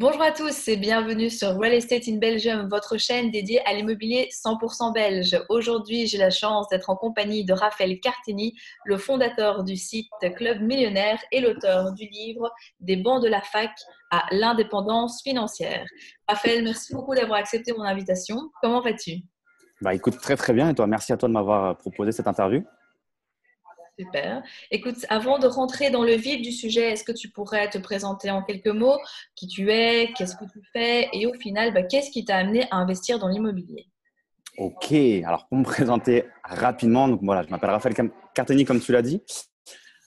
Bonjour à tous et bienvenue sur Real Estate in Belgium, votre chaîne dédiée à l'immobilier 100% belge. Aujourd'hui, j'ai la chance d'être en compagnie de Raphaël Carteni, le fondateur du site Club Millionnaire et l'auteur du livre Des bancs de la fac à l'indépendance financière. Raphaël, merci beaucoup d'avoir accepté mon invitation. Comment vas-tu? Bah écoute, très très bien. Et toi, merci à toi de m'avoir proposé cette interview. Super. Écoute, avant de rentrer dans le vif du sujet, est-ce que tu pourrais te présenter en quelques mots qui tu es, qu'est-ce que tu fais et au final, qu'est-ce qui t'a amené à investir dans l'immobilier? Ok, alors pour me présenter rapidement, donc voilà, je m'appelle Raphaël Carteni, comme tu l'as dit.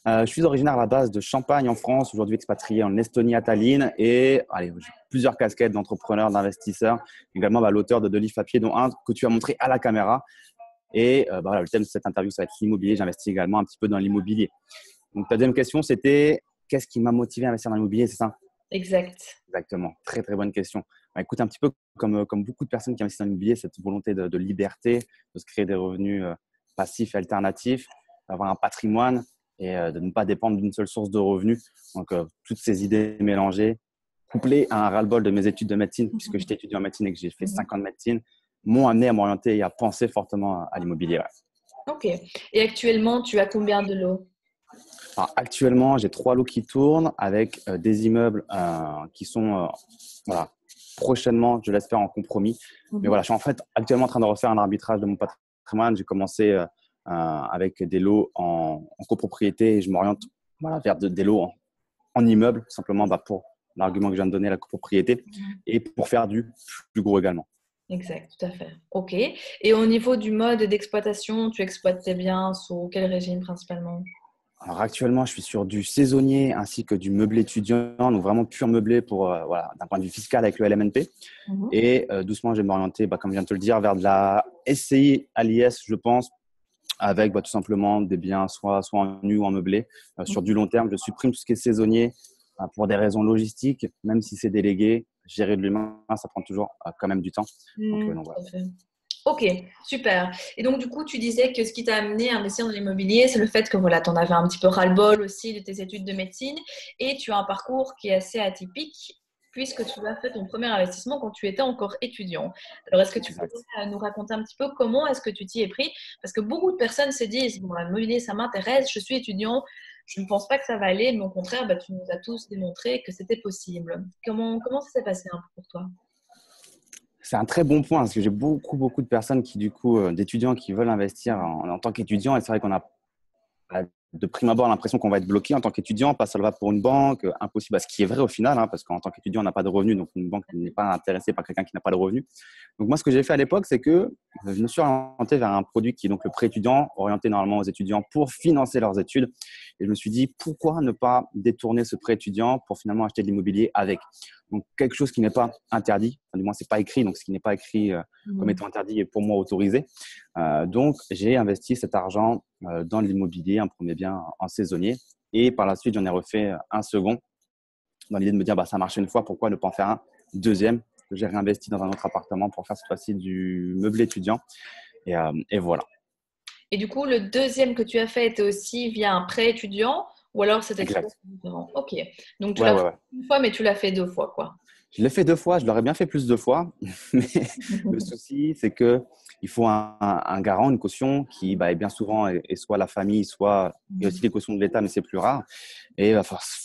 Je suis originaire à la base de Champagne en France, aujourd'hui expatrié en Estonie à Tallinn et allez, j'ai plusieurs casquettes d'entrepreneur, d'investisseur, également l'auteur de deux livres papier, dont un que tu as montré à la caméra. Et voilà, le thème de cette interview, ça va être l'immobilier. J'investis également un petit peu dans l'immobilier. Donc ta deuxième question, c'était qu'est-ce qui m'a motivé à investir dans l'immobilier, c'est ça? Exact. Exactement. Très, très bonne question. Bah, écoute, un petit peu comme beaucoup de personnes qui investissent dans l'immobilier, cette volonté de liberté, de se créer des revenus passifs et alternatifs, d'avoir un patrimoine et de ne pas dépendre d'une seule source de revenus. Donc, toutes ces idées mélangées, couplées à un ras-le-bol de mes études de médecine, puisque j'étais étudiant en médecine et que j'ai fait Mhm. 5 ans de médecine, m'ont amené à m'orienter et à penser fortement à l'immobilier. Ouais. Ok. Et actuellement, tu as combien de lots? Alors, actuellement, j'ai 3 lots qui tournent avec des immeubles qui sont voilà, prochainement, je l'espère, en compromis. Mais Mhm. voilà, je suis en fait actuellement en train de refaire un arbitrage de mon patrimoine. J'ai commencé avec des lots en copropriété et je m'oriente voilà, vers des lots en immeuble, simplement pour l'argument que je viens de donner, la copropriété, Mhm. et pour faire du plus gros également. Exact, tout à fait. Ok. Et au niveau du mode d'exploitation, tu exploites tes biens sous quel régime principalement? Alors actuellement, je suis sur du saisonnier ainsi que du meublé étudiant, donc vraiment pur meublé pour, voilà, d'un point de vue fiscal avec le LMNP. Mhm. Et doucement, je vais m'orienter, comme je viens de te le dire, vers de la SCI à l'IS, je pense, avec tout simplement des biens soit en nu ou en meublé. Sur du long terme, je supprime tout ce qui est saisonnier pour des raisons logistiques, même si c'est délégué. Gérer de l'humain, ça prend toujours quand même du temps. Donc Tout voilà. à fait. Ok, super. Et donc, du coup, tu disais que ce qui t'a amené à investir dans l'immobilier, c'est le fait que voilà, tu en avais un petit peu ras-le-bol aussi de tes études de médecine et tu as un parcours qui est assez atypique puisque tu as fait ton premier investissement quand tu étais encore étudiant. Alors, est-ce que tu pourrais Exact. nous raconter un petit peu comment est-ce que tu t'y es pris? Parce que beaucoup de personnes se disent, bon, l'immobilier, ça m'intéresse, je suis étudiant, je ne pense pas que ça va aller, mais au contraire, tu nous as tous démontré que c'était possible. Comment ça s'est passé un peu pour toi? C'est un très bon point parce que j'ai beaucoup de personnes qui, du coup, d'étudiants qui veulent investir en tant qu'étudiants. Et c'est vrai qu'on a de prime abord l'impression qu'on va être bloqué en tant qu'étudiant, pas seulement pour une banque, impossible, ce qui est vrai au final, hein, parce qu'en tant qu'étudiant, on n'a pas de revenus, donc une banque n'est pas intéressée par quelqu'un qui n'a pas de revenus. Donc moi, ce que j'ai fait à l'époque, c'est que je me suis orienté vers un produit qui est donc le prêt étudiant, orienté normalement aux étudiants pour financer leurs études. Et je me suis dit, pourquoi ne pas détourner ce prêt étudiant pour finalement acheter de l'immobilier avec? Donc quelque chose qui n'est pas interdit, enfin, du moins c'est pas écrit, donc ce qui n'est pas écrit comme Mhm. étant interdit est pour moi autorisé. Donc j'ai investi cet argent dans l'immobilier, un premier bien en saisonnier. Et par la suite, j'en ai refait un second dans l'idée de me dire, ça marche une fois, pourquoi ne pas en faire un deuxième que j'ai réinvesti dans un autre appartement pour faire cette fois-ci du meublé étudiant. Et voilà. Et du coup, le deuxième que tu as fait était aussi via un prêt étudiant ou alors c'était quelque chose Exact. de différent? Ok. Donc, tu Ouais, l'as ouais, fait ouais. une fois, mais tu l'as fait deux fois, quoi. Je l'ai fait 2 fois, je l'aurais bien fait plus de fois. Mais le souci, c'est qu'il faut un garant, une caution qui est bien souvent est soit la famille, soit il y a aussi des cautions de l'État, mais c'est plus rare. Et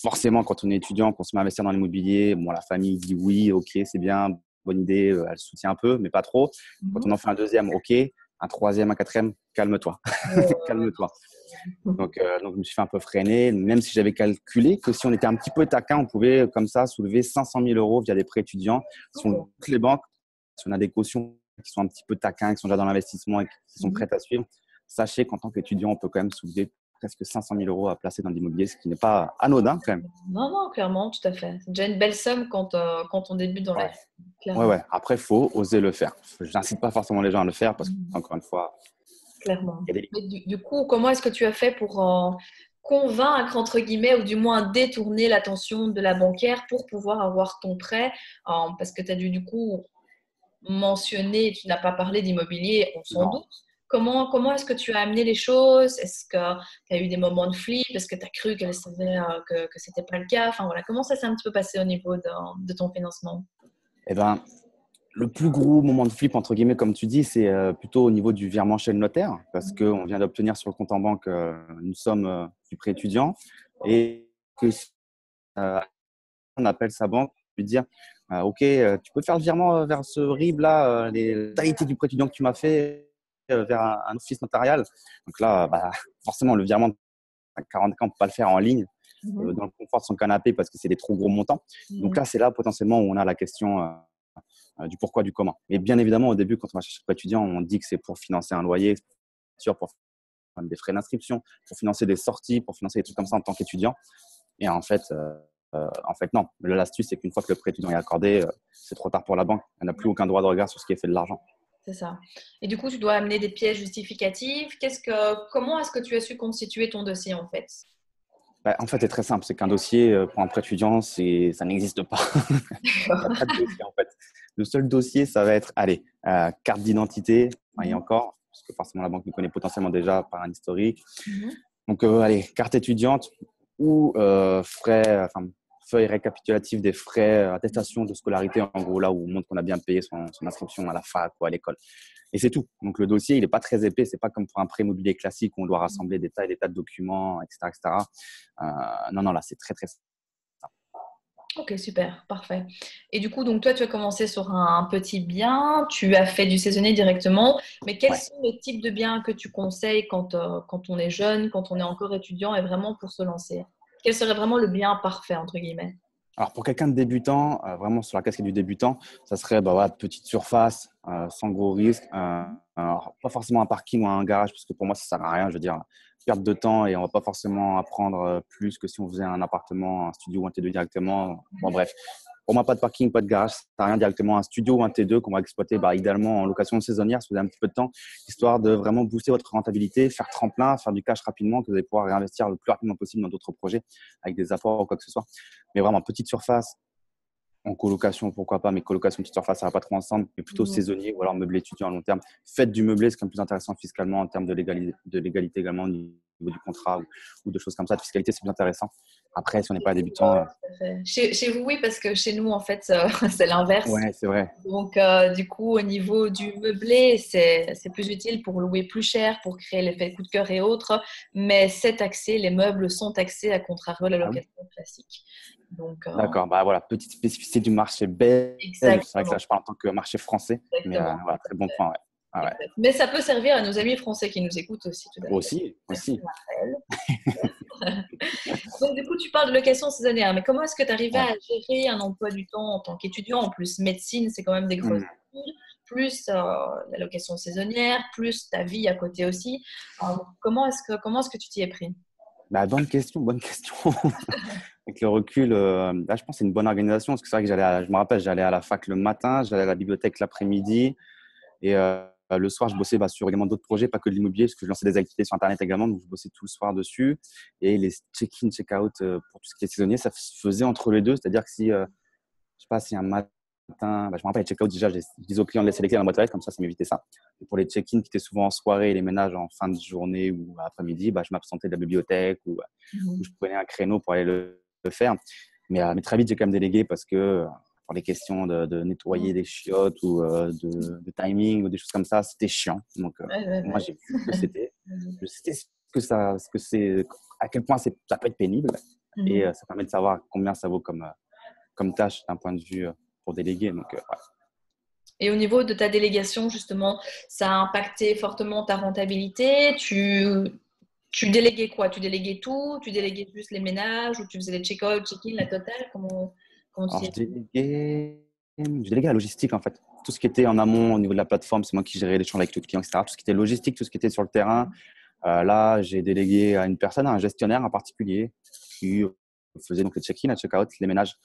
forcément, quand on est étudiant, qu'on se met à investir dans l'immobilier, bon, la famille dit oui, ok, c'est bien, bonne idée, elle soutient un peu, mais pas trop. Quand Mhm. on en fait un deuxième, ok, un troisième, un quatrième, calme-toi, calme-toi. Donc, je me suis fait un peu freiner, même si j'avais calculé que si on était un petit peu taquin, on pouvait comme ça soulever 500 000 euros via des prêts étudiants. Si on Ok. toutes les banques, si on a des cautions qui sont un petit peu taquins, qui sont déjà dans l'investissement et qui sont Mhm. prêtes à suivre, sachez qu'en tant qu'étudiant, on peut quand même soulever presque 500 000 euros à placer dans l'immobilier, ce qui n'est pas anodin quand même. Non, non, clairement, tout à fait. C'est déjà une belle somme quand on débute dans la Ouais. vie, Ouais, clairement. ouais. Après, il faut oser le faire. Je n'incite pas forcément les gens à le faire parce Mhm. qu'encore une fois, Clairement. il y a des limites. Mais du coup, comment est-ce que tu as fait pour convaincre, entre guillemets, ou du moins détourner l'attention de la banquière pour pouvoir avoir ton prêt? Parce que tu as dû, du coup, mentionner, tu n'as pas parlé d'immobilier, on s'en Non. doute, comment est-ce que tu as amené les choses? Est-ce que tu as eu des moments de flip? Est-ce que tu as cru que c'était pas le cas? Enfin voilà, comment ça s'est un petit peu passé au niveau de ton financement? Eh ben, le plus gros moment de flip, entre guillemets, comme tu dis, c'est plutôt au niveau du virement chez le notaire, parce qu'on vient d'obtenir sur le compte en banque une somme du prêt étudiant et que euh, on appelle sa banque pour lui dire OK, tu peux faire le virement vers ce RIB là, les totalités du prêt étudiant que tu m'as fait vers un office notarial. Donc là, forcément, le virement à 40K, on ne peut pas le faire en ligne Mhm. dans le confort de son canapé parce que c'est des trop gros montants. Donc Mhm. là, c'est là potentiellement où on a la question du pourquoi, du comment. Mais bien évidemment, au début, quand on va chercher le prêt étudiant, on dit que c'est pour financer un loyer, pour faire des frais d'inscription, pour financer des sorties, pour financer des trucs comme ça en tant qu'étudiant. Et en fait, non. L'astuce, c'est qu'une fois que le prêt étudiant est accordé, c'est trop tard pour la banque. Elle n'a plus aucun droit de regard sur ce qui est fait de l'argent. C'est ça. Et du coup, tu dois amener des pièces justificatives. Comment est-ce que tu as su constituer ton dossier en fait? En fait, c'est très simple. C'est qu'un dossier pour un prêt étudiant, ça n'existe pas. Il n'y a pas de dossier, en fait. Le seul dossier, ça va être, allez, carte d'identité, et Mhm. encore, parce que forcément, la banque nous connaît potentiellement déjà par un historique. Mhm. Donc, allez, carte étudiante ou feuille récapitulative des frais, attestation de scolarité, en gros, là où on montre qu'on a bien payé son inscription à la fac ou à l'école. Et c'est tout. Donc, le dossier, il n'est pas très épais. C'est pas comme pour un prêt immobilier classique où on doit rassembler des tas et des tas de documents, etc., etc. Non, là, c'est très, très simple. Ok, super, parfait. Et du coup, donc toi, tu as commencé sur un petit bien, tu as fait du saisonnier directement, mais quels Ouais. sont les types de biens que tu conseilles quand on est jeune, quand on est encore étudiant et vraiment pour se lancer? Quel serait vraiment le bien parfait, entre guillemets? Alors, pour quelqu'un de débutant, vraiment sur la casquette du débutant, ça serait voilà, petite surface, sans gros risque. Alors, pas forcément un parking ou un garage, parce que pour moi, ça sert à rien. Je veux dire, perte de temps et on va pas forcément apprendre plus que si on faisait un appartement, un studio ou un T2 directement. Bon, bref. Pour moi, pas de parking, pas de garage, ça sert à rien directement. Un studio ou un T2 qu'on va exploiter idéalement en location saisonnière si vous avez un petit peu de temps, histoire de vraiment booster votre rentabilité, faire tremplin, faire du cash rapidement, que vous allez pouvoir réinvestir le plus rapidement possible dans d'autres projets avec des apports ou quoi que ce soit. Mais vraiment, petite surface, en colocation, pourquoi pas, mais colocation, petite surface, ça va pas trop ensemble, mais plutôt Mhm. saisonnier ou alors meublé étudiant à long terme. Faites du meublé, c'est quand même plus intéressant fiscalement en termes de légalité également au niveau du contrat ou de choses comme ça. De fiscalité, c'est plus intéressant. Après, si on n'est pas débutant, Tout à fait. Chez vous, oui, parce que chez nous, en fait, c'est l'inverse. ouais, c'est vrai. Donc, du coup, au niveau du meublé, c'est plus utile pour louer plus cher, pour créer l'effet coup de cœur et autres. Mais c'est taxé, les meubles sont taxés, à contrario de la Ah oui. location classique. Donc, D'accord, voilà, petite spécificité du marché belge. C'est vrai que là, exactement, je parle en tant que marché français, mais exactement. voilà, très bon point, ouais. Ah ouais. Exact. Mais ça peut servir à nos amis français qui nous écoutent aussi, tout à fait. Aussi, Merci, aussi. Raphaël. Donc, du coup, tu parles de location saisonnière, mais comment est-ce que tu arrivais Ouais. à gérer un emploi du temps en tant qu'étudiant? En plus, médecine, c'est quand même des grosses Hmm. études, plus la location saisonnière, plus ta vie à côté aussi. Comment est-ce que tu t'y es pris? Bonne question, bonne question. Avec le recul, là, je pense que c'est une bonne organisation parce que c'est vrai que je me rappelle, j'allais à la fac le matin, j'allais à la bibliothèque l'après-midi et le soir, je bossais sur également d'autres projets, pas que de l'immobilier, parce que je lançais des activités sur Internet également, donc je bossais tout le soir dessus. Et les check-in, check-out pour tout ce qui est saisonnier, ça se faisait entre les deux, c'est-à-dire que si, je sais pas, si un matin, je me rappelle les check-out, déjà, je disais aux clients de laisser les clés dans la boîte aux lettres, comme ça m'évitait ça. Et pour les check-in qui étaient souvent en soirée et les ménages en fin de journée ou après-midi, je m'absentais de la bibliothèque ou je Mhm. prenais un créneau pour aller le faire. Mais très vite, j'ai quand même délégué parce que pour les questions de nettoyer des chiottes ou de timing ou des choses comme ça, c'était chiant. Donc, Ouais, ouais, moi, ouais. j'ai vu ce que c'était. Je sais ce que c'est, à quel point ça peut être pénible et Mhm. ça permet de savoir combien ça vaut comme tâche d'un point de vue pour déléguer. Donc, ouais. Et au niveau de ta délégation, justement, ça a impacté fortement ta rentabilité. Tu déléguais quoi? Tu déléguais tout? Tu déléguais juste les ménages ou tu faisais les check-out, check-in, la totale? Comment tu Alors, t'y es pris? je déléguais la logistique en fait. Tout ce qui était en amont au niveau de la plateforme, c'est moi qui gérais l'échange avec le client, etc. Tout ce qui était logistique, tout ce qui était sur le terrain. Là, j'ai délégué à une personne, à un gestionnaire en particulier, qui faisait donc les check-in, les check-out, les ménages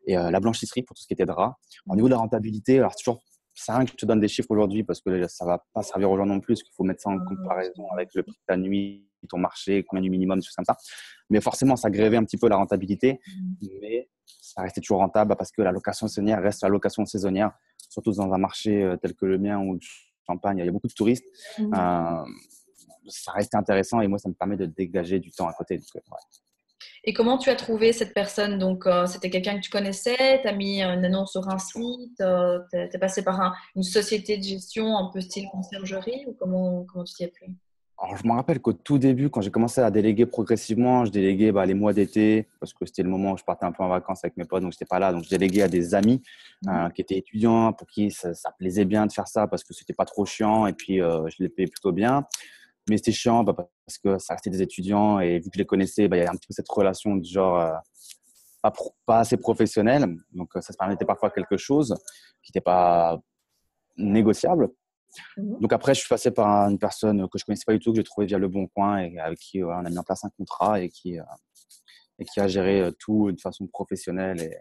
et la blanchisserie pour tout ce qui était drap. Au niveau de la rentabilité, alors c'est toujours c'est rien que je te donne des chiffres aujourd'hui parce que ça va pas servir aux gens non plus, parce qu'il faut mettre ça en comparaison avec le prix de ta nuit, ton marché, combien du minimum, des choses comme ça. Mais forcément, ça grévait un petit peu la rentabilité, mais ça restait toujours rentable parce que la location saisonnière reste la location saisonnière, surtout dans un marché tel que le mien où champagne, il y a beaucoup de touristes. Mhm. Euh, Ça restait intéressant et moi, ça me permet de dégager du temps à côté. Donc, ouais. Et comment tu as trouvé cette personne? Donc, c'était quelqu'un que tu connaissais, tu as mis une annonce sur un site, tu es passé par une société de gestion un peu style conciergerie ou comment tu t'y es pris? Alors, je me rappelle qu'au tout début, quand j'ai commencé à déléguer progressivement, je déléguais les mois d'été parce que c'était le moment où je partais un peu en vacances avec mes potes, donc je n'étais pas là. Donc, je déléguais à des amis Mhm. qui étaient étudiants, pour qui ça plaisait bien de faire ça parce que c'était pas trop chiant et puis je les payais plutôt bien. Mais c'était chiant parce que ça restait des étudiants et vu que je les connaissais, il y avait un petit peu cette relation de genre pas assez professionnelle. Donc, ça se permettait parfois quelque chose qui n'était pas négociable. Mhm. Donc après, je suis passé par une personne que je connaissais pas du tout, que j'ai trouvé via Le Bon Coin et avec qui on a mis en place un contrat et qui a géré tout de façon professionnelle et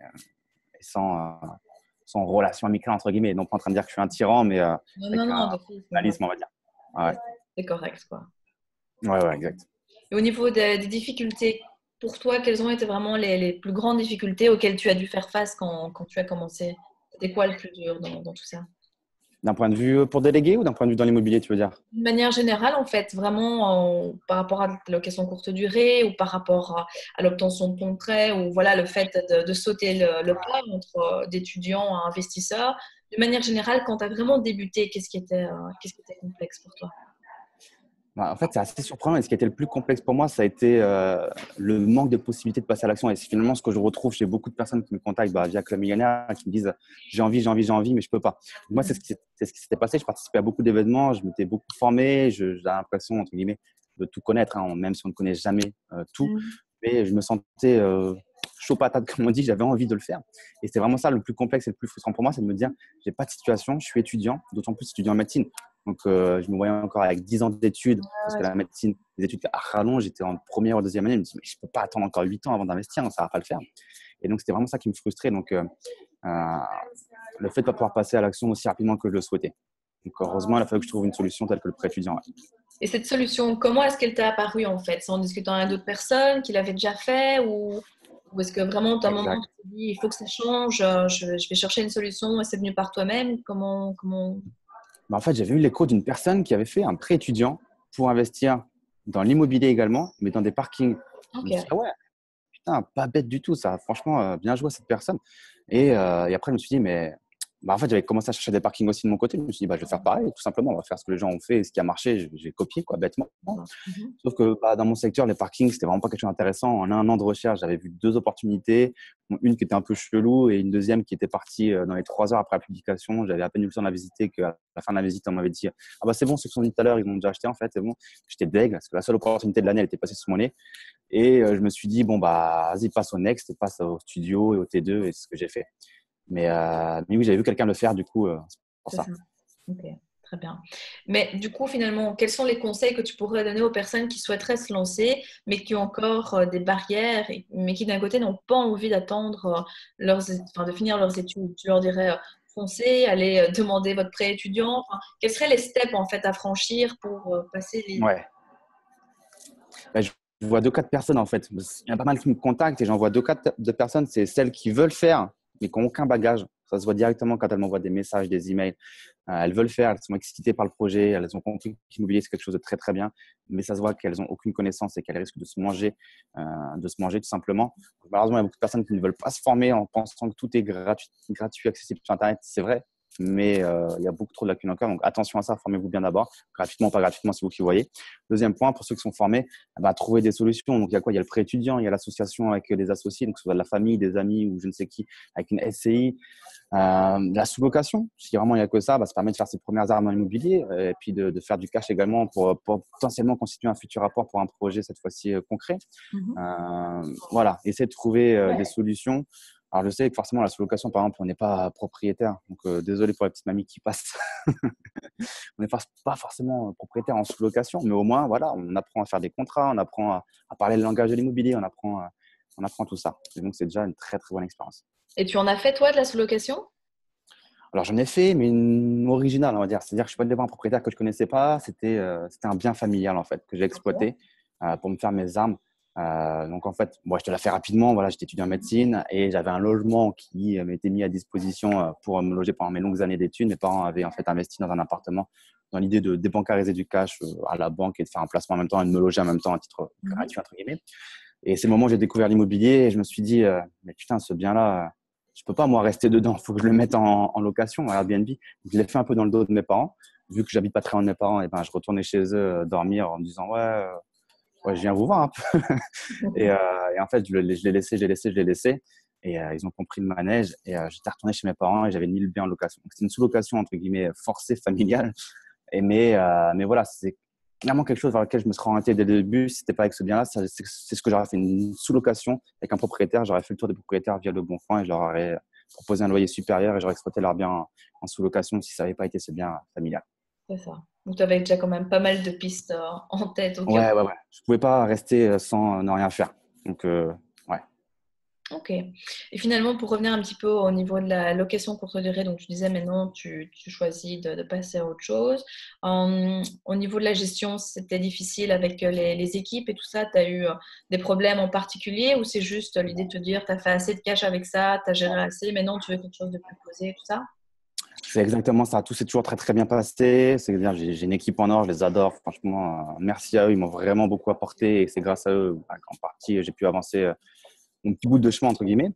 sans relation amicale, entre guillemets. Donc pas en train de dire que je suis un tyran, mais Non, non, avec un non, d'office, non, non, réalisme, on va dire. Ouais, c'est correct, quoi. ouais, exact. Et au niveau des difficultés, pour toi, quelles ont été vraiment les plus grandes difficultés auxquelles tu as dû faire face quand tu as commencé? C'était quoi le plus dur dans tout ça? D'un point de vue pour déléguer ou d'un point de vue dans l'immobilier, tu veux dire? De manière générale, en fait, vraiment par rapport à la location courte durée ou par rapport à l'obtention de ton prêt ou voilà, le fait de sauter le pas entre d'étudiant à investisseur. De manière générale, quand tu as vraiment débuté, qu'est-ce qui était complexe pour toi? En fait, c'est assez surprenant. Et ce qui a été le plus complexe pour moi, ça a été le manque de possibilités de passer à l'action. Et c'est finalement ce que je retrouve chez beaucoup de personnes qui me contactent via Club Millionnaire, qui me disent j'ai envie, mais je peux pas. Moi, c'est ce qui s'était passé. Je participais à beaucoup d'événements, je m'étais beaucoup formé. J'ai l'impression, entre guillemets, de tout connaître, hein, même si on ne connaît jamais tout. Mhm. Mais je me sentais chaud patate, comme on dit. J'avais envie de le faire. Et c'est vraiment ça le plus complexe et le plus frustrant pour moi, c'est de me dire j'ai pas de situation, je suis étudiant, d'autant plus étudiant en médecine. Donc, je me voyais encore avec 10 ans d'études, parce que la médecine, les études à rallonge, j'étais en première ou deuxième année. Je me dis, mais je ne peux pas attendre encore 8 ans avant d'investir, ça ne va pas le faire. Et donc, c'était vraiment ça qui me frustrait. Donc, le fait de ne pas pouvoir passer à l'action aussi rapidement que je le souhaitais. Donc, heureusement, il a fallu que je trouve une solution telle que le prêt étudiant. Ouais. Et cette solution, comment est-ce qu'elle t'est apparue en fait? C'est en discutant avec d'autres personnes qui l'avaient déjà fait ou est-ce que vraiment, à un moment, Exact. tu t'es dit, il faut que ça change, je vais chercher une solution et c'est venu par toi-même? Comment... En fait, j'avais eu l'écho d'une personne qui avait fait un prêt étudiant pour investir dans l'immobilier également, mais dans des parkings. Je me Ok. suis dit, ah ouais, putain, pas bête du tout, ça. Franchement, bien joué à cette personne. Et après, je me suis dit, mais en fait, j'avais commencé à chercher des parkings aussi de mon côté. Je me suis dit, je vais faire pareil, tout simplement. On va faire ce que les gens ont fait et ce qui a marché, je vais copier, quoi, bêtement. Mhm. Sauf que dans mon secteur, les parkings, c'était vraiment pas quelque chose d'intéressant. En un an de recherche, j'avais vu deux opportunités. Une qui était un peu chelou et une deuxième qui était partie dans les 3 heures après la publication. J'avais à peine eu le temps de la visiter qu'à la fin de la visite, on m'avait dit ah bah c'est bon, ceux qui sont venus tout à l'heure, ils ont déjà acheté en fait, c'est bon. J'étais deg parce que la seule opportunité de l'année, elle était passée sous mon nez. Et je me suis dit, bon, vas-y, passe au next et passe au studio et au T2 et c'est ce que j'ai fait. Mais oui, j'avais vu quelqu'un le faire, du coup, c'est pour C'est ça. ça. Ok, très bien. Mais du coup, finalement, quels sont les conseils que tu pourrais donner aux personnes qui souhaiteraient se lancer, mais qui ont encore des barrières, mais qui d'un côté n'ont pas envie d'attendre de finir leurs études? Tu leur dirais, foncez, allez demander votre prêt étudiant. Enfin, quels seraient les steps en fait à franchir pour passer les... Ouais. Je vois deux cas de personnes en fait. Il y en a pas mal qui me contactent et j'en vois deux cas de personnes. C'est celles qui veulent faire mais qui n'ont aucun bagage. Ça se voit directement quand elles m'envoient des messages, des emails. Elles veulent faire, elles sont excitées par le projet, elles ont compris que l'immobilier c'est quelque chose de très très bien, mais ça se voit qu'elles n'ont aucune connaissance et qu'elles risquent de se manger tout simplement. Malheureusement, il y a beaucoup de personnes qui ne veulent pas se former en pensant que tout est gratuit, accessible sur Internet. C'est vrai, mais il y a beaucoup trop de lacunes encore. Donc attention à ça, formez-vous bien d'abord, gratuitement ou pas gratuitement, c'est vous qui voyez. Deuxième point, pour ceux qui sont formés, trouver des solutions. Donc il y a quoi? Il y a le prêt étudiant, il y a l'association avec des associés, donc que ce soit de la famille, des amis ou je ne sais qui, avec une SCI. La sous-location, si vraiment il n'y a que ça, ça permet de faire ses premières armes dans l'immobilier et puis de faire du cash également pour potentiellement constituer un futur apport pour un projet cette fois-ci concret. Mhm. Voilà, essayer de trouver des solutions. Alors, je sais que forcément, la sous-location, par exemple, on n'est pas propriétaire. Donc, désolé pour la petite mamie qui passe. On n'est pas forcément propriétaire en sous-location, mais au moins, voilà, on apprend à faire des contrats, on apprend à parler le langage de l'immobilier, on apprend tout ça. Et donc, c'est déjà une très, très bonne expérience. Et tu en as fait toi de la sous-location? Alors, j'en ai fait, mais une originale, on va dire. C'est-à-dire que je suis pas allé voir un propriétaire que je connaissais pas. C'était un bien familial, en fait, que j'ai exploité pour me faire mes armes. Donc, en fait, moi, je te la fais rapidement. Voilà, j'étais étudiant en médecine et j'avais un logement qui m'était mis à disposition pour me loger pendant mes longues années d'études. Mes parents avaient en fait investi dans un appartement dans l'idée de débancariser du cash à la banque et de faire un placement en même temps et de me loger en même temps à titre gratuit, entre guillemets. Et c'est le moment où j'ai découvert l'immobilier et je me suis dit, mais putain, ce bien-là, je peux pas, moi, rester dedans. Il faut que je le mette en location, à Airbnb. Je l'ai fait un peu dans le dos de mes parents. Vu que j'habite pas très loin de mes parents, et ben, je retournais chez eux dormir en me disant, ouais, je viens vous voir un peu. Et en fait, je l'ai laissé. Et ils ont compris le manège. Et j'étais retourné chez mes parents et j'avais mis le bien en location. Donc, c'était une sous-location, entre guillemets, forcée, familiale. Mais voilà, c'est clairement quelque chose vers lequel je me serais orienté dès le début. Si c'était pas avec ce bien-là, c'est ce que j'aurais fait, une sous-location avec un propriétaire. J'aurais fait le tour des propriétaires via le bon coin et je leur aurais proposé un loyer supérieur et j'aurais exploité leur bien en sous-location si ça n'avait pas été ce bien familial. C'est ça. Donc, tu avais déjà quand même pas mal de pistes en tête au cas où. Ouais. Je pouvais pas rester sans ne rien faire. Donc, ouais. Ok. Et finalement, pour revenir un petit peu au niveau de la location courte durée, donc tu disais maintenant tu choisis de passer à autre chose. Au niveau de la gestion, c'était difficile avec les équipes et tout ça. Tu as eu des problèmes en particulier ou c'est juste l'idée de te dire tu as fait assez de cash avec ça, tu as géré assez, maintenant tu veux quelque chose de plus posé et tout ça? C'est exactement ça. Tout s'est toujours très, très bien passé. C'est-à-dire, j'ai une équipe en or, je les adore. Franchement, merci à eux. Ils m'ont vraiment beaucoup apporté et c'est grâce à eux, en partie, j'ai pu avancer mon petit bout de chemin, entre guillemets.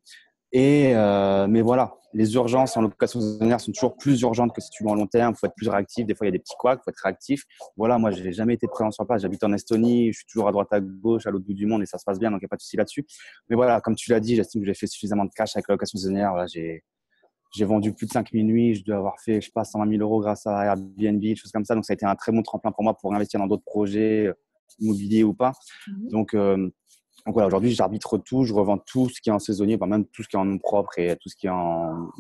Mais voilà, les urgences en location saisonnière sont toujours plus urgentes que si tu vas en long terme. Il faut être plus réactif. Des fois, il y a des petits couacs, il faut être réactif. Voilà, moi, je n'ai jamais été présent sur place. J'habite en Estonie, je suis toujours à droite, à gauche, à l'autre bout du monde et ça se passe bien, donc il n'y a pas de souci là-dessus. Mais voilà, comme tu l'as dit, j'estime que j'ai fait suffisamment de cash avec la location saisonnière. Voilà, j'ai vendu plus de 5000 nuits. Je dois avoir fait, je sais pas, 120 000 euros grâce à Airbnb, des choses comme ça. Donc, ça a été un très bon tremplin pour moi pour investir dans d'autres projets immobiliers ou pas. Donc, donc voilà, aujourd'hui, j'arbitre tout, je revends tout ce qui est en saisonnier, enfin, même tout ce qui est en nom propre et tout ce qui est en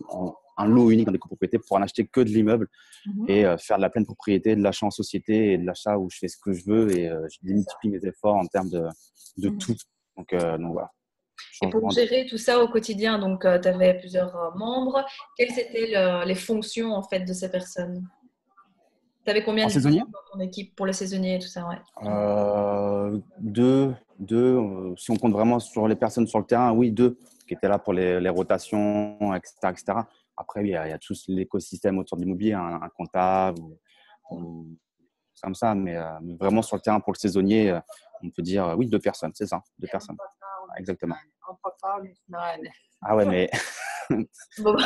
un lot unique dans des copropriétés pour en acheter que de l'immeuble et faire de la pleine propriété, de l'achat en société et de l'achat où je fais ce que je veux et je multiplie mes efforts en termes de tout. Donc voilà. Et pour Changement de... gérer tout ça au quotidien, donc tu avais plusieurs membres. Quelles étaient les fonctions en fait de ces personnes? Tu avais combien En de saisonnier, personnes dans ton équipe pour le saisonnier et tout ça, ouais. deux, si on compte vraiment sur les personnes sur le terrain, oui, deux qui étaient là pour les rotations, etc., etc. Après, oui, il y a tout l'écosystème autour de l'immobilier, un comptable ou comme ça, mais vraiment sur le terrain pour le saisonnier, on peut dire oui, deux personnes, c'est ça, deux personnes, exactement. Ah ouais, mais Bon,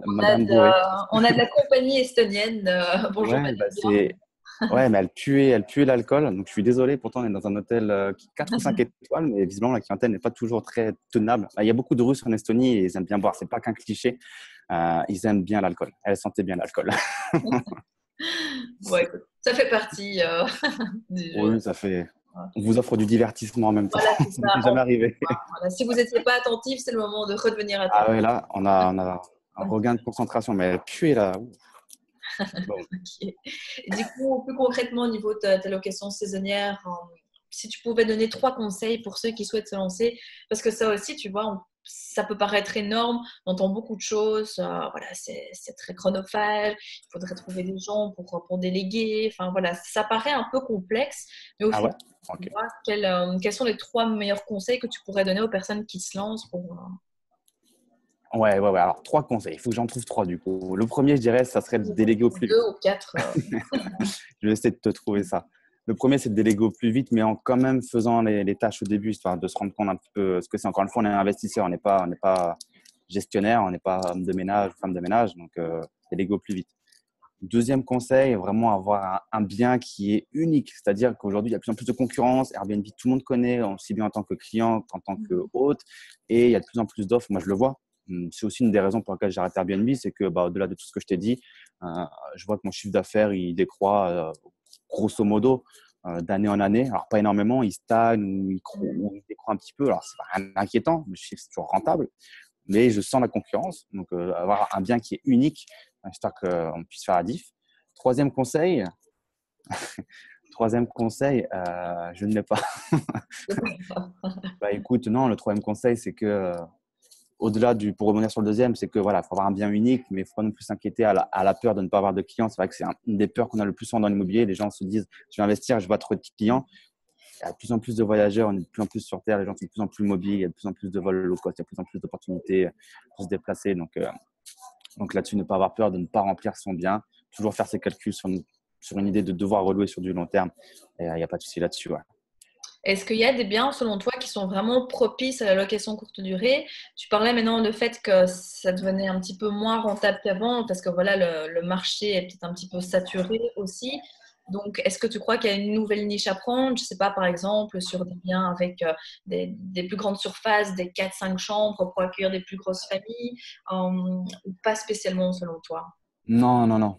Madame Bourré. on a de la compagnie estonienne. Bonjour Ouais, Madame bah Durand. ouais, mais elle puait l'alcool. Donc je suis désolé. Pourtant, on est dans un hôtel qui 4 ou 5 étoiles, mais visiblement la clientèle n'est pas toujours très tenable. Bah, il y a beaucoup de Russes en Estonie et ils aiment bien boire. C'est pas qu'un cliché. Ils aiment bien l'alcool. Elle sentait bien l'alcool. Bon, écoute, ça fait partie du jeu. Oui, ça fait. On vous offre du divertissement en même temps. Voilà, c'est Ça ça. m'est jamais arrivé. Voilà. Si vous n'étiez pas attentif, c'est le moment de redevenir Ah attentif. ouais, là, on a un regain de concentration, mais elle puait là. Ouh. Bon. Ok. Et du coup, plus concrètement, au niveau de ta location saisonnière, si tu pouvais donner trois conseils pour ceux qui souhaitent se lancer, parce que ça aussi, tu vois, ça peut paraître énorme, on entend beaucoup de choses, voilà, c'est très chronophage, il faudrait trouver des gens pour déléguer, enfin voilà, ça paraît un peu complexe, mais au Ah ouais? final, tu Ok. vois, quels sont les trois meilleurs conseils que tu pourrais donner aux personnes qui se lancent pour… Ouais. Alors, trois conseils. Il faut que j'en trouve trois du coup. Le premier, je dirais, ça serait de déléguer au plus vite. deux ou quatre. Je vais essayer de te trouver ça. Le premier, c'est de déléguer au plus vite, mais en quand même faisant les tâches au début, histoire de se rendre compte un petit peu ce que c'est. Encore une fois, on est investisseur, on n'est pas gestionnaire, on n'est pas homme de ménage ou femme de ménage, donc déléguer au plus vite. Deuxième conseil, vraiment avoir un bien qui est unique, c'est-à-dire qu'aujourd'hui, il y a de plus en plus de concurrence. Airbnb, tout le monde connaît, aussi bien en tant que client qu'en tant que hôte, et il y a de plus en plus d'offres. Moi, je le vois. C'est aussi une des raisons pour lesquelles j'ai arrêté Airbnb, c'est que au-delà de tout ce que je t'ai dit, euh, je vois que mon chiffre d'affaires, il décroît grosso modo d'année en année. Alors, pas énormément, il stagne ou il décroît un petit peu. Alors, c'est pas rien d'inquiétant, le chiffre, c'est toujours rentable, mais je sens la concurrence. Donc, avoir un bien qui est unique, j'espère qu'on puisse faire la diff. Troisième conseil, je ne l'ai pas. Bah, écoute, non, le troisième conseil, c'est que au-delà pour revenir sur le deuxième, c'est que voilà, faut avoir un bien unique, mais il faut pas non plus s'inquiéter à la peur de ne pas avoir de clients. C'est vrai que c'est une des peurs qu'on a le plus souvent dans l'immobilier. Les gens se disent, je vais investir, je vais pas trouver de clients. Il y a de plus en plus de voyageurs, on est de plus en plus sur Terre, les gens sont de plus en plus mobiles, il y a de plus en plus de vols low cost, il y a de plus en plus d'opportunités pour se déplacer. Donc là-dessus, ne pas avoir peur de ne pas remplir son bien, toujours faire ses calculs sur une idée de devoir relouer sur du long terme. Et il n'y a pas de souci là-dessus. Ouais. Est-ce qu'il y a des biens, selon toi, qui sont vraiment propices à la location courte durée? Tu parlais maintenant du fait que ça devenait un petit peu moins rentable qu'avant parce que voilà, le marché est peut-être un petit peu saturé aussi. Donc, est-ce que tu crois qu'il y a une nouvelle niche à prendre? Je ne sais pas, par exemple, sur des biens avec des plus grandes surfaces, des 4-5 chambres pour accueillir des plus grosses familles, ou pas spécialement selon toi? Non, non, non.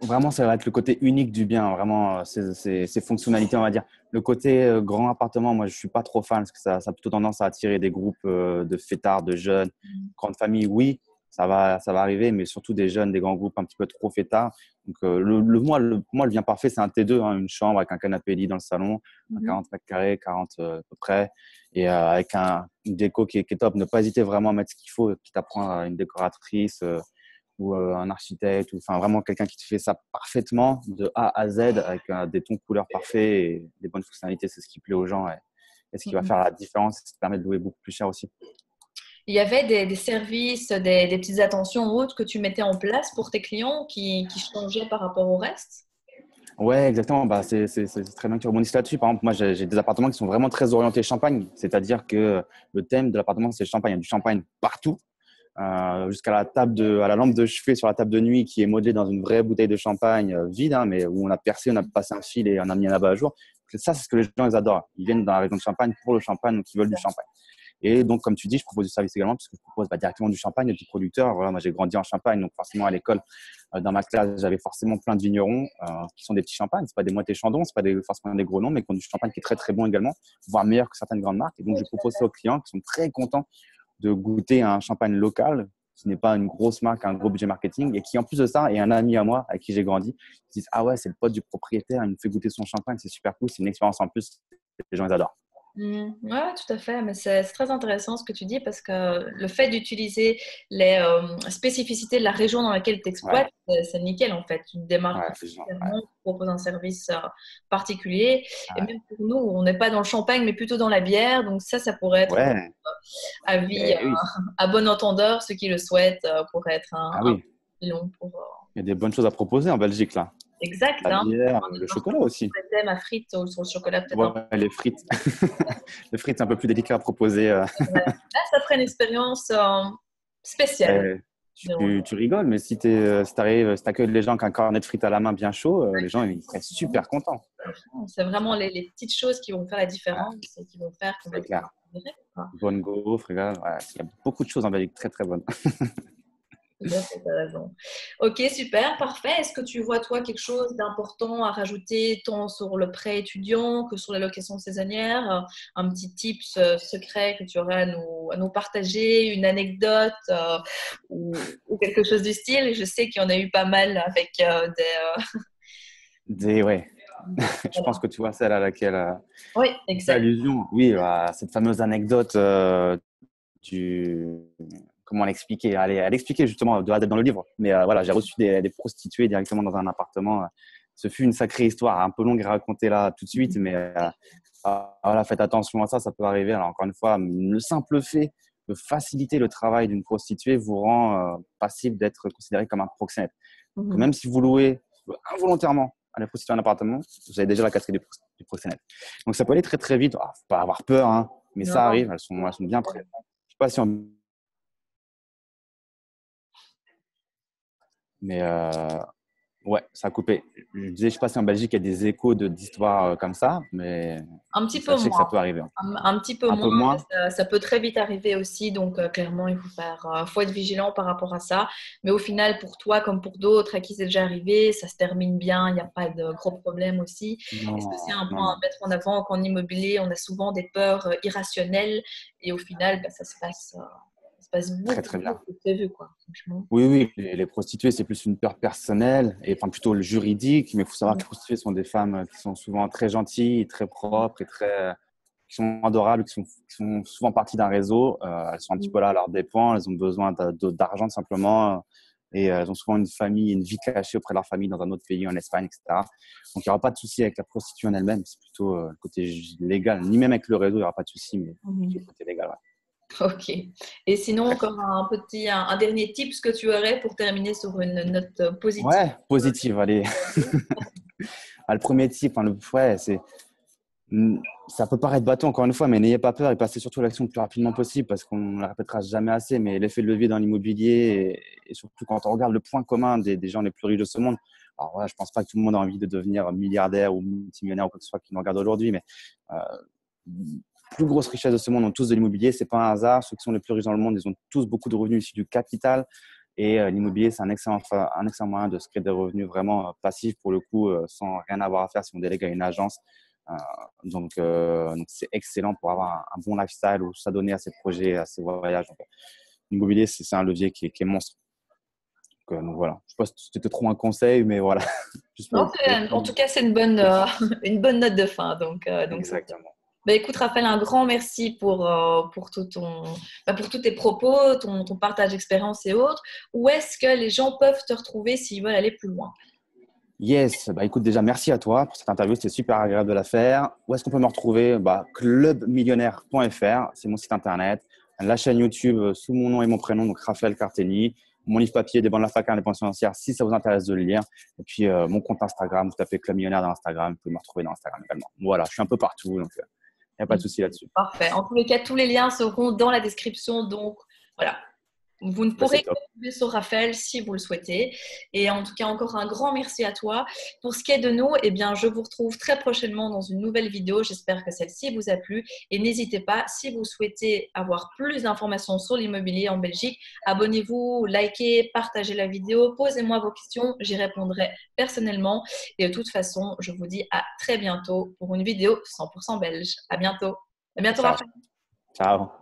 Vraiment, ça va être le côté unique du bien, vraiment, ses fonctionnalités, on va dire. Le côté grand appartement, moi, je ne suis pas trop fan parce que ça a plutôt tendance à attirer des groupes de fêtards, de jeunes. Grande famille, oui, ça va arriver, mais surtout des jeunes, des grands groupes un petit peu trop fêtards. Donc, moi, le bien parfait, c'est un T2, hein, une chambre avec un canapé lit dans le salon, un Mhm. 40 mètres carrés, 40 à peu près, et avec une déco qui est top. Ne pas hésiter vraiment à mettre ce qu'il faut, quitte à prendre une décoratrice. Ou un architecte, ou enfin vraiment quelqu'un qui te fait ça parfaitement de A à Z avec des tons de couleurs parfaits et des bonnes fonctionnalités. C'est ce qui plaît aux gens et ce qui va Mhm. faire la différence. Ça te permet de louer beaucoup plus cher aussi. Il y avait des services, des petites attentions autres que tu mettais en place pour tes clients qui changeaient par rapport au reste? Ouais, exactement. Bah, c'est très bien que tu rebondisses là-dessus. Par exemple, moi, j'ai des appartements qui sont vraiment très orientés champagne. C'est-à-dire que le thème de l'appartement, c'est le champagne. Il y a du champagne partout. Jusqu'à à la lampe de chevet sur la table de nuit qui est modelée dans une vraie bouteille de champagne vide, hein, mais où on a percé, on a passé un fil et on a mis un abat-jour. Ça, c'est ce que les gens ils adorent. Ils viennent dans la région de Champagne pour le champagne, donc ils veulent du champagne. Et donc, comme tu dis, je propose du service également, puisque je propose directement du champagne du producteur. Voilà, moi, j'ai grandi en Champagne, donc forcément, à l'école, dans ma classe, j'avais forcément plein de vignerons qui sont des petits champagnes. C'est pas des moitiés chandons, c'est pas forcément des gros noms, mais qui ont du champagne qui est très, très bon également, voire meilleur que certaines grandes marques. Et donc, je propose ça aux clients qui sont très contents de goûter un champagne local qui n'est pas une grosse marque, un gros budget marketing, et qui, en plus de ça, est un ami à moi avec qui j'ai grandi. Ils disent: ah ouais, c'est le pote du propriétaire, il me fait goûter son champagne, c'est super cool, c'est une expérience en plus. Les gens, ils adorent. Ouais, tout à fait. Mais c'est très intéressant ce que tu dis parce que le fait d'utiliser les spécificités de la région dans laquelle tu exploites, Ouais, c'est nickel en fait. Tu te démarques ouais, ouais. clairement, tu proposes un service particulier. Et Ouais. même pour nous, on n'est pas dans le champagne, mais plutôt dans la bière. Donc ça pourrait être Ouais, avis eh oui. à bon entendeur, ceux qui le souhaitent, pourrait être Ah un oui, long pour. il y a des bonnes choses à proposer en Belgique, là. Exact, La hein. bière, On est le partout. chocolat aussi. Ma frite sur le chocolat peut-être un Ouais, les frites. Les frites, c'est un peu plus délicat à proposer. peu. Là, ça ferait une expérience spéciale. Ben, Dirons-nous. tu rigoles, mais si tu accueilles les gens avec un cornet de frites à la main bien chaud, les gens, ils seraient super contents. C'est vraiment les petites choses qui vont faire la Ouais, différence et qui vont faire qu'on va c'est clair. considérer, quoi. Bonne gaufre, regarde, ouais, il y a beaucoup de choses en Belgique très, très bonnes. Tout à fait, t'as raison. Ok, super, parfait. Est-ce que tu vois, toi, quelque chose d'important à rajouter tant sur le prêt étudiant que sur la location saisonnière? Un petit tips secret que tu aurais à nous partager, une anecdote ou quelque chose du style? Je sais qu'il y en a eu pas mal avec Ouais. Je pense voilà. que tu vois celle à laquelle Oui, tu fais exact. allusion. Oui, cette fameuse anecdote du. Comment l'expliquer? Allez, elle expliquait justement de A à Z dans le livre. Mais voilà, j'ai reçu des prostituées directement dans un appartement. Ce fut une sacrée histoire, un peu longue à raconter là tout de suite, mais voilà, faites attention à ça, ça peut arriver. Alors, encore une fois, le simple fait de faciliter le travail d'une prostituée vous rend passible d'être considéré comme un proxénète. Donc, Mhm. même si vous louez involontairement à la prostituée un appartement, vous avez déjà la casquette du proxénète. Donc, ça peut aller très très vite. Il ne faut pas avoir peur, hein, mais ça Non. arrive, elles sont bien présentes. Je sais pas si on. Mais ouais, ça a coupé. Je disais, je sais pas si en Belgique, il y a des échos d'histoires comme ça, mais Un petit peu sachez que ça moins. peut arriver. Un petit peu Un moins, peu moins. ça peut très vite arriver aussi, donc clairement, faut être vigilant par rapport à ça. Mais au final, pour toi comme pour d'autres à qui c'est déjà arrivé, ça se termine bien, il n'y a pas de gros problème aussi. Est-ce que c'est Non, un non, point à non. mettre en avant qu'en immobilier, on a souvent des peurs irrationnelles et au final, bah, ça se passe Très, beaucoup très mieux bien. que prévu, quoi, franchement. Oui, oui, les prostituées, c'est plus une peur personnelle, et enfin plutôt le juridique, mais il faut savoir que les prostituées sont des femmes qui sont souvent très gentilles, très propres et qui sont adorables, qui sont souvent partie d'un réseau. Elles sont un petit peu là à leurs dépens, elles ont besoin d'argent simplement. et elles ont souvent une famille, une vie cachée auprès de leur famille dans un autre pays, en Espagne, etc. Donc, il n'y aura pas de souci avec la prostituée en elle-même. C'est plutôt le côté légal. Ni même avec le réseau, il n'y aura pas de souci, mais plutôt le côté légal. Ouais. Ok. Et sinon, encore un dernier tip que tu aurais pour terminer sur une note positive. Ouais, positive, allez. Ah, le premier type, ouais, ça peut paraître bateau encore une fois, mais n'ayez pas peur et passez surtout à l'action le plus rapidement possible parce qu'on ne la répétera jamais assez. Mais l'effet de levier dans l'immobilier et surtout quand on regarde le point commun des gens les plus riches de ce monde. Alors voilà, je pense pas que tout le monde a envie de devenir milliardaire ou multimillionnaire ou quoi que ce soit qui nous regarde aujourd'hui, mais plus grosse richesse de ce monde ont tous de l'immobilier. C'est pas un hasard. Ceux qui sont les plus riches dans le monde, ils ont tous beaucoup de revenus issus du capital. Et l'immobilier, c'est un excellent moyen de se créer des revenus vraiment passifs pour le coup, sans rien avoir à faire si on délègue à une agence. Donc, c'est excellent pour avoir un bon lifestyle ou s'adonner à ses projets, à ses voyages. Donc, l'immobilier, c'est un levier qui est monstre. Donc voilà. Je ne sais pas si c'était trop un conseil, mais voilà. Juste Non, pour en tout cas, c'est une bonne note de fin. Donc, c'est top. exactement. Bah, écoute, Raphaël, un grand merci pour pour tous tes propos, ton partage d'expérience et autres. Où est-ce que les gens peuvent te retrouver s'ils veulent aller plus loin? Yes, écoute, déjà, merci à toi pour cette interview. C'était super agréable de la faire. Où est-ce qu'on peut me retrouver? Clubmillionnaire.fr, c'est mon site internet. La chaîne YouTube sous mon nom et mon prénom, donc Raphaël Carteni. Mon livre papier, Des banques de la fac, indépendance financière, si ça vous intéresse de le lire. Et puis, mon compte Instagram, vous tapez Club Millionnaire dans Instagram. Vous pouvez me retrouver dans Instagram également. Voilà, je suis un peu partout, donc il n'y a pas de souci là-dessus. Parfait. En tous les cas, tous les liens seront dans la description. Donc, voilà. Vous ne C'est pourrez que top. tomber sur Raphaël si vous le souhaitez. Et en tout cas, encore un grand merci à toi. Pour ce qui est de nous, eh bien, je vous retrouve très prochainement dans une nouvelle vidéo. J'espère que celle-ci vous a plu. Et n'hésitez pas, si vous souhaitez avoir plus d'informations sur l'immobilier en Belgique, abonnez-vous, likez, partagez la vidéo, posez-moi vos questions. J'y répondrai personnellement. Et de toute façon, je vous dis à très bientôt pour une vidéo 100% belge. À bientôt. À bientôt, Ciao. Raphaël. Ciao.